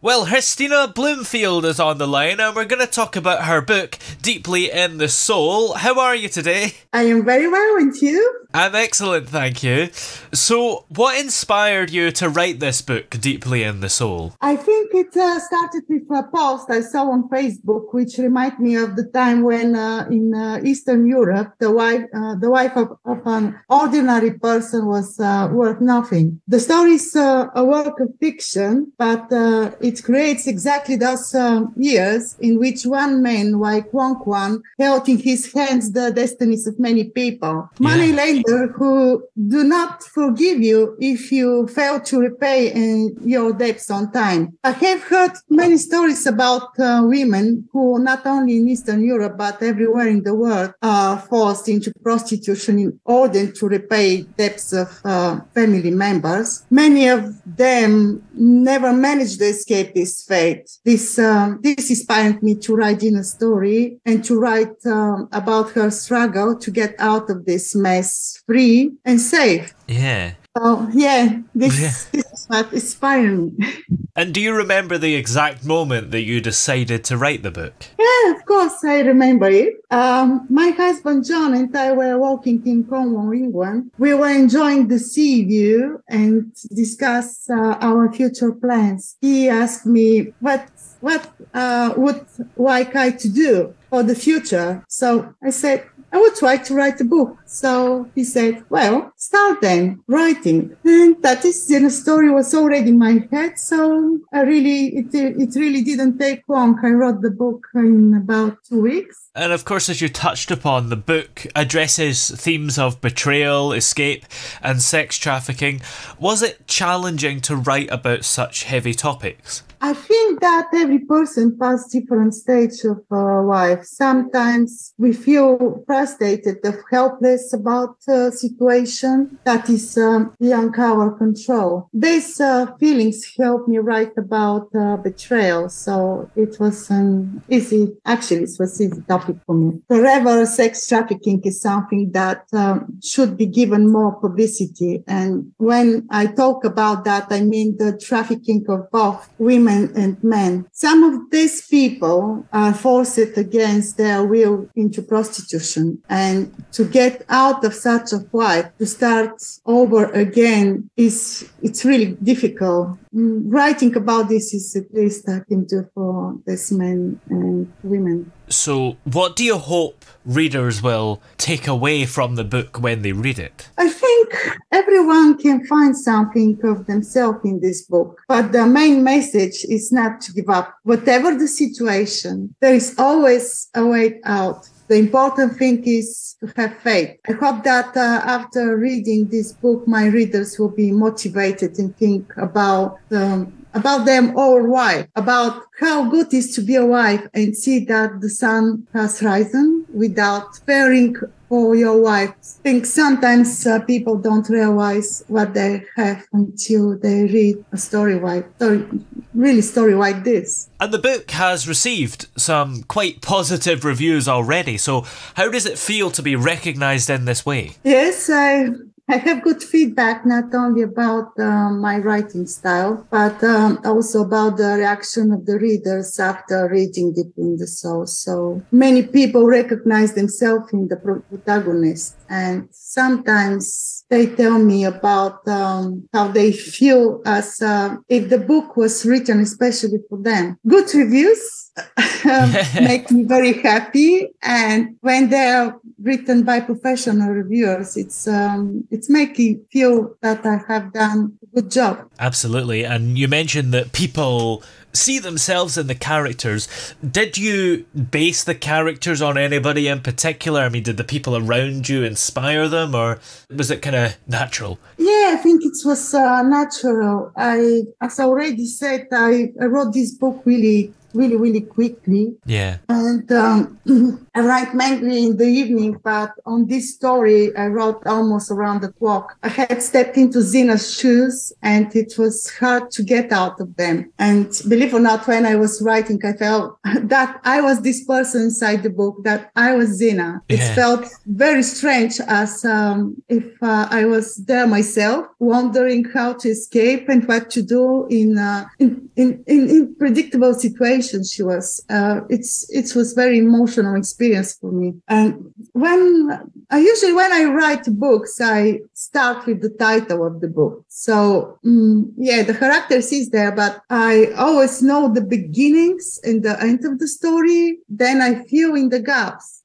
Well, Hristina Bloomfield is on the line and we're going to talk about her book, Deeply in the Soul. How are you today? I am very well, and you? I'm excellent, thank you. So, what inspired you to write this book, Deeply in the Soul? I think it started with a post I saw on Facebook, which reminded me of the time when in Eastern Europe, the wife of an ordinary person was worth nothing. The story is a work of fiction, but it creates exactly those years in which one man, like Wong, held in his hands the destinies of many people. Yeah. Moneylender who do not forgive you if you fail to repay your debts on time. I have heard many stories about women who, not only in Eastern Europe, but everywhere in the world, are forced into prostitution in order to repay debts of family members. Many of them never managed to escape this fate. This inspired me to write in a story and to write about her struggle to get out of this mess free and safe. Yeah. So, this is what inspired me. And do you remember the exact moment that you decided to write the book? Yeah, of course, I remember it. My husband John and I were walking in Cornwall, England. We were enjoying the sea view and discuss our future plans. He asked me what would like I to do for the future. So I said, I would try to write a book. So he said, well, start then writing. And that is, the story was already in my head. So it really didn't take long. I wrote the book in about 2 weeks. And of course, as you touched upon, the book addresses themes of betrayal, escape, and sex trafficking. Was it challenging to write about such heavy topics? I think that every person passes different stages of life. Sometimes we feel frustrated or helpless about a situation that is beyond our control. These feelings helped me write about betrayal. So it was an easy topic for me. Forever, sex trafficking is something that should be given more publicity. And when I talk about that, I mean the trafficking of both women and men. Some of these people are forced against their will into prostitution, and to get out of such a life, to start over again, it's really difficult. Writing about this is the least I can do for these men and women. So what do you hope readers will take away from the book when they read it? I think everyone can find something of themselves in this book, but the main message is not to give up. Whatever the situation, there is always a way out. The important thing is to have faith. I hope that after reading this book, my readers will be motivated and think about them or wife, about how good it is to be a wife and see that the sun has risen without fearing for your wife. I think sometimes people don't realize what they have until they read a story like this. And the book has received some quite positive reviews already. So how does it feel to be recognised in this way? Yes, I have good feedback, not only about my writing style, but also about the reaction of the readers after reading Deeply in the Soul. So many people recognize themselves in the protagonist, and sometimes they tell me about how they feel as if the book was written especially for them. Good reviews make me very happy, and when they're written by professional reviewers, it's making feel that I have done a good job. Absolutely. And you mentioned that people see themselves in the characters. Did you base the characters on anybody in particular? I mean, did the people around you inspire them, or was it kind of natural? Yeah, I think it was natural. As I already said, I wrote this book really really, really quickly. Yeah. And I write mainly in the evening, but on this story, I wrote almost around the clock. I had stepped into Xena's shoes, and it was hard to get out of them. And believe it or not, when I was writing, I felt that I was this person inside the book, that I was Xena. It felt very strange, as if I was there myself, wondering how to escape and what to do in predictable situations. She was. It was very emotional experience for me. And when I write books, I start with the title of the book. So the characters is there, but I always know the beginnings and the end of the story. Then I fill in the gaps.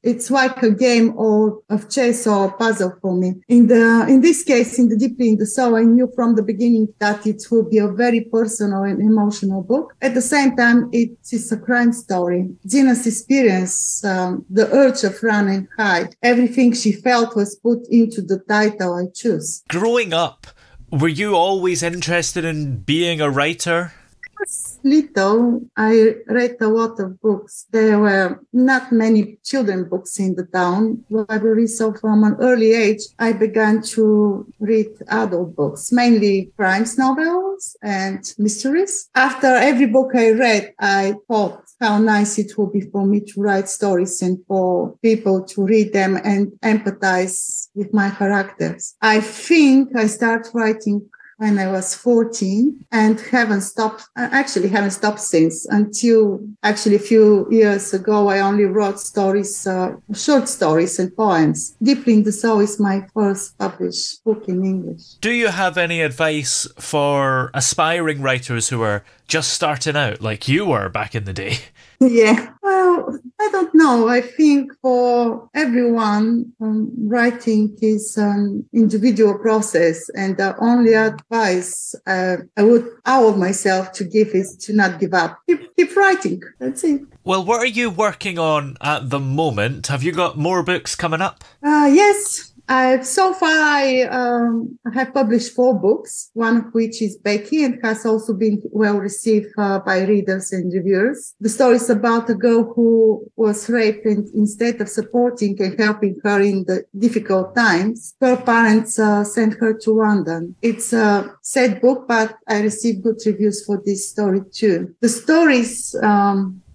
It's like a game of chess or puzzle for me. In this case, in the Deeply in the Soul, I knew from the beginning that it would be a very personal and emotional book. At the same time, it is a crime story. Xena's experience, the urge of run and hide, everything she felt was put into the title I choose. Growing up, were you always interested in being a writer? Little, I read a lot of books. There were not many children books in the town library, so from an early age, I began to read adult books, mainly crimes novels and mysteries. After every book I read, I thought how nice it would be for me to write stories and for people to read them and empathize with my characters. I think I started writing when I was 14 and haven't stopped since, until actually a few years ago. I only wrote stories, short stories and poems. Deeply in the Soul is my first published book in English. Do you have any advice for aspiring writers who are just starting out like you were back in the day? Yeah, well, I don't know. I think for everyone, writing is an individual process, and the only advice I would owe myself to give is to not give up. Keep writing. That's it. Well, what are you working on at the moment? Have you got more books coming up? Yes. So far, I have published 4 books, one of which is Becky and has also been well received by readers and reviewers. The story is about a girl who was raped, and instead of supporting and helping her in the difficult times, her parents sent her to London. It's a sad book, but I received good reviews for this story too.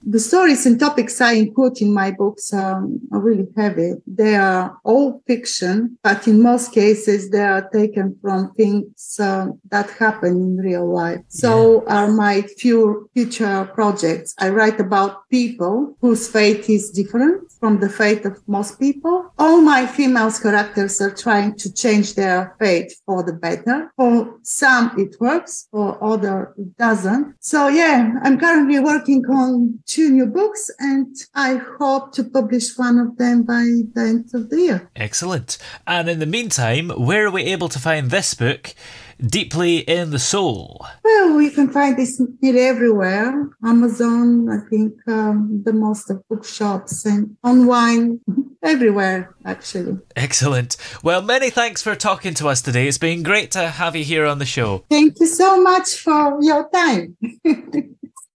The stories and topics I include in my books are really heavy. They are all fiction, but in most cases they are taken from things that happen in real life. So are my few future projects. I write about people whose fate is different from the fate of most people. All my female characters are trying to change their fate for the better. For some it works, for others it doesn't. So I'm currently working on 2 new books, and I hope to publish one of them by the end of the year. Excellent. And in the meantime, where are we able to find this book, Deeply in the Soul? Well, you can find this nearly everywhere. Amazon, I think, the most of bookshops, and online, everywhere, actually. Excellent. Well, many thanks for talking to us today. It's been great to have you here on the show. Thank you so much for your time.